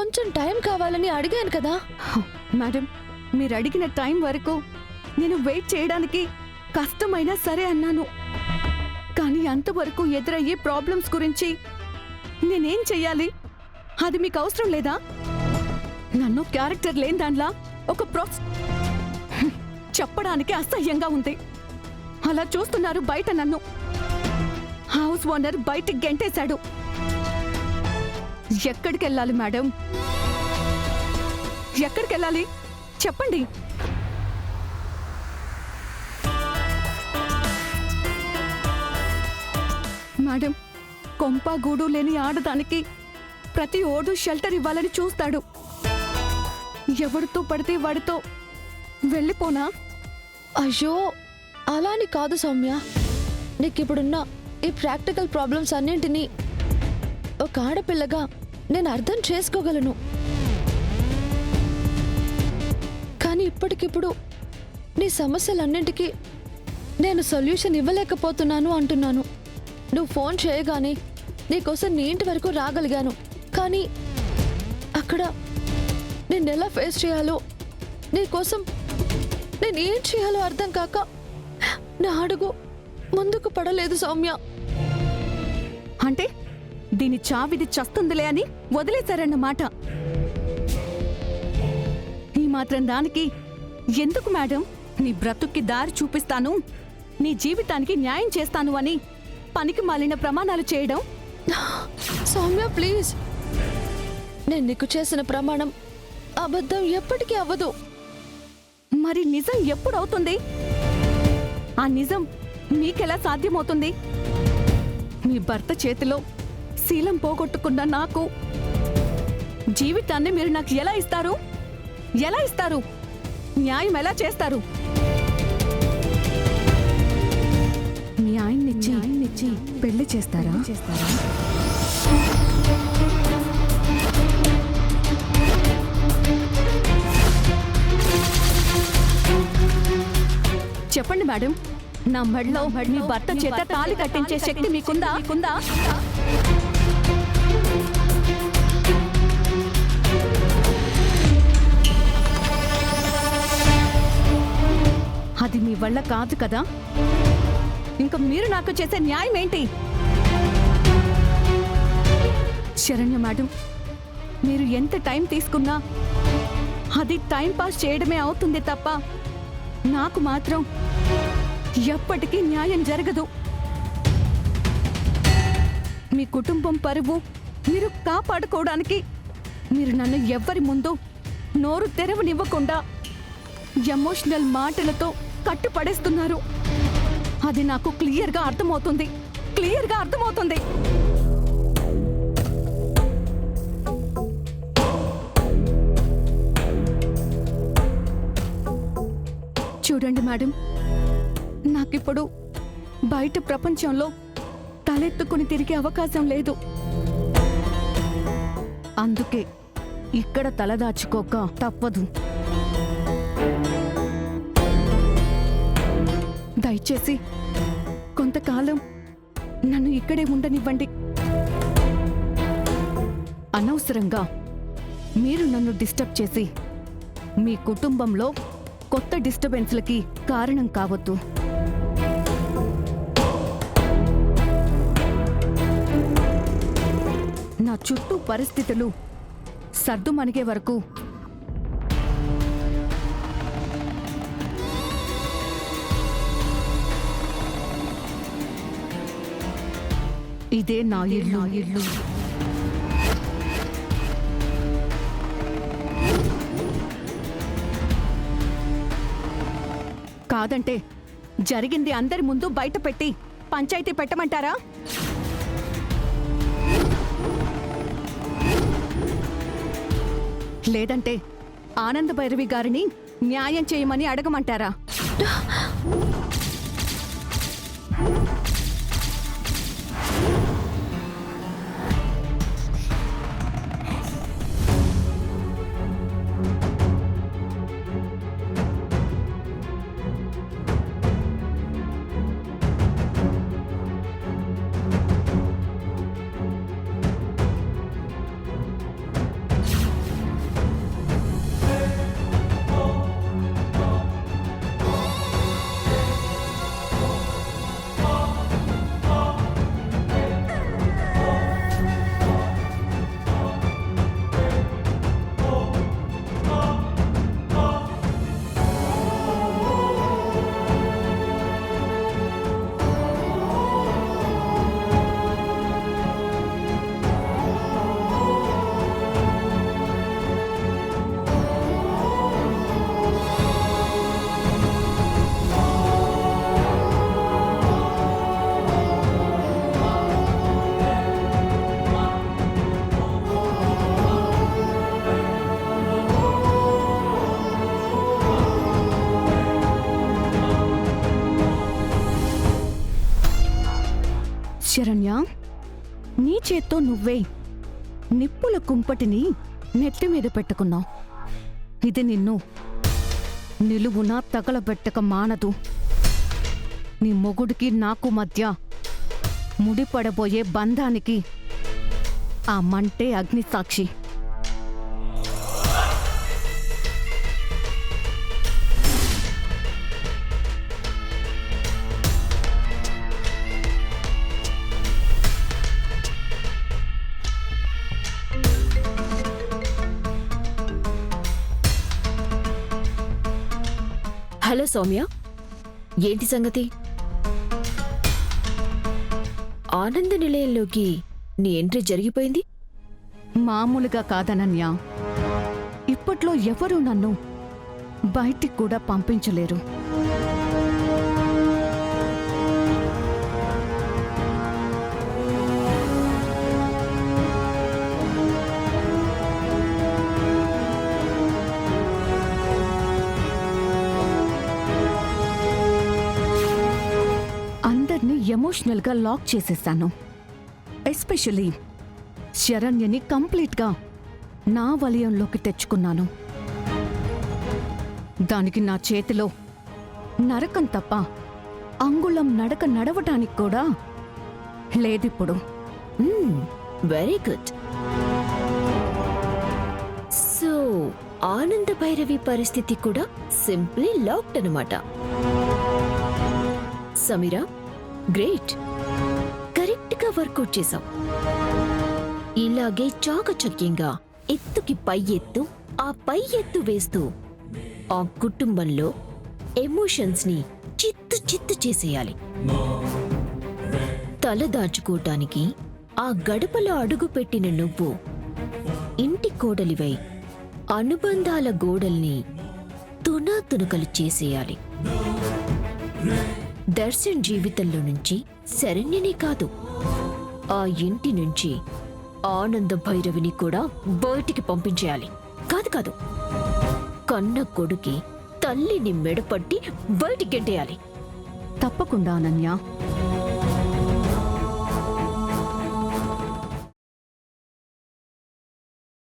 కొంచెం టైం కావాలని అడిగాను కదా. మేడం, మీరు అడిగిన టైం వరకు నేను వెయిట్ చేయడానికి కష్టమైనా సరే అన్నాను. కానీ అంతవరకు ఎదురయ్యే ప్రాబ్లమ్స్ గురించి నేనేం చెయ్యాలి? అది మీకు అవసరం లేదా? నన్ను క్యారెక్టర్ లేని దానిలా ఒక చెప్పడానికి అసహ్యంగా ఉంది. అలా చూస్తున్నారు బయట నన్ను. హౌస్ ఓనర్ బయటికి గెంటేశాడు. ఎక్కడికెళ్ళాలి మేడం? ఎక్కడికెళ్ళాలి చెప్పండి. మేడం, కొంప గూడు లేని ఆడదానికి ప్రతి ఓడు షెల్టర్ ఇవ్వాలని చూస్తాడు. ఎవరితో పడితే వాడితో వెళ్ళిపోనా? అయ్యో, అలాని కాదు సౌమ్య. నీకిప్పుడున్న ఈ ప్రాక్టికల్ ప్రాబ్లమ్స్ అన్నింటినీ ఒక ఆడపిల్లగా నేను అర్థం చేసుకోగలను. కానీ ఇప్పటికిప్పుడు నీ సమస్యలన్నింటికీ నేను సొల్యూషన్ ఇవ్వలేకపోతున్నాను అంటున్నాను. నువ్వు ఫోన్ చేయగానే నీకోసం నీ ఇంటి వరకు రాగలిగాను. కానీ అక్కడ నిన్నెలా ఫేస్ చేయాలో, నీకోసం నేను ఏం చేయాలో అర్థం కాక నా అడుగు ముందుకు పడలేదు సౌమ్య. అంటే దీని చావిది చస్తుందిలే అని వదిలేశారన్నమాట. ఈ మాత్రం దానికి ఎందుకు మేడం నీ బ్రతుక్కి దారి చూపిస్తాను, నీ జీవితానికి న్యాయం చేస్తాను అని పనికి మాలిన ప్రమాణాలు చేయడం? సౌమ్య ప్లీజ్, నేను నీకు చేసిన ప్రమాణం అబద్ధం ఎప్పటికీ అవ్వదు. మరి నిజం ఎప్పుడవుతుంది? ఆ నిజం మీకెలా సాధ్యమవుతుంది? మీ భర్త చేతిలో శీలం పోగొట్టుకున్న నాకు జీవితాన్ని మీరు నాకు ఎలా ఇస్తారు? ఎలా ఇస్తారు? న్యాయం ఎలా చేస్తారు? మీ ఆయన్నిచ్చి పెళ్లి చేస్తారా? చెప్పండి మేడం, నా మెడలో మీ భర్త చేత తాళి కట్టించే శక్తి మీకుందా? అది మీ వల్ల కాదు కదా. ఇంకా మీరు నాకు చేసే న్యాయం ఏంటి? శరణ్య మేడం, మీరు ఎంత టైం తీసుకున్నా అది టైం పాస్ చేయడమే అవుతుంది తప్ప నాకు మాత్రం ఎప్పటికీ న్యాయం జరగదు. మీ కుటుంబం పరువు మీరు కాపాడుకోవడానికి మీరు నన్ను ఎవ్వరి ముందు నోరు తెరవనివ్వకుండా ఎమోషనల్ మాటలతో కట్టుపడేస్తున్నారు. అది నాకు క్లియర్గా అర్థమవుతుంది. చూడండి మేడం, నాకిప్పుడు బయట ప్రపంచంలో తలెత్తుకుని తిరిగే అవకాశం లేదు. అందుకే ఇక్కడ తలదాచుకోక తప్పదు. దయచేసి కొంతకాలం నన్ను ఇక్కడే ఉండనివ్వండి. అనవసరంగా మీరు నన్ను డిస్టర్బ్ చేసి మీ కుటుంబంలో కొత్త డిస్టర్బెన్స్లకి కారణం కావద్దు. నా చుట్టూ పరిస్థితులు సర్దుమణిగే వరకు ఇదే నా ఇల్లు. కాదంటే జరిగింది అందరి ముందు బయట పెట్టి పంచాయతీ పెట్టమంటారా? లేదంటే ఆనంద భైరవి గారిని న్యాయం చేయమని అడగమంటారా? శరణ్య, నీ చేత్తో నువ్వే నిప్పుల కుంపటిని నెత్తి మీద పెట్టుకున్నావు. ఇది నిన్ను నిలువునా తగలబెట్టక మానదు. నీ మొగుడికి నాకు మధ్య ముడిపడబోయే బంధానికి ఆ మంటే అగ్నిసాక్షి. హలో సౌమ్య, ఏంటి సంగతి? ఆనంద నిలయంలోకి నీ ఎంట్రీ జరిగిపోయింది. మామూలుగా కాదనన్యా, ఇప్పట్లో ఎవరూ నన్ను బయటికి కూడా పంపించలేరు. అందర్నీ ఎమోషనల్గా లాక్ చేసేశాను. ఎస్పెషలీ శరణ్యని కంప్లీట్గా నా వలయంలోకి తెచ్చుకున్నాను. దానికి నా చేతిలో నరకం తప్ప అంగుళం నడక నడవటానికి కూడా లేదిప్పుడు. Very good. సో ఆనంద భైరవి పరిస్థితి కూడా సింప్లీ లాక్డ్ అనమాట. సమీరా, గ్రేట్, కరెక్ట్ గా వర్కౌట్ చేశావు. ఇలాగే చాకచక్యంగా ఎత్తుకి పై ఎత్తు, ఆ పై ఎత్తు వేస్తూ ఆ కుటుంబంలో ఎమోషన్స్ ని చిత్తు చిత్తు చేసేయాలి. తల దాచుకోటానికి ఆ గడపలో అడుగు పెట్టిన నువ్వు ఇంటి కోడలివై అనుబంధాల గోడల్ని తునాతునకలు చేసేయాలి. దర్శన్ జీవితంలో నుంచి శరణ్యనే కాదు, ఆ ఇంటి నుంచి ఆనంద భైరవిని కూడా బయటికి పంపించేయాలి. కాదు కాదు, కన్న కొడుకి తల్లిని మెడపట్టి బయటికి గెంటేయాలి. తప్పకుండా అనన్య.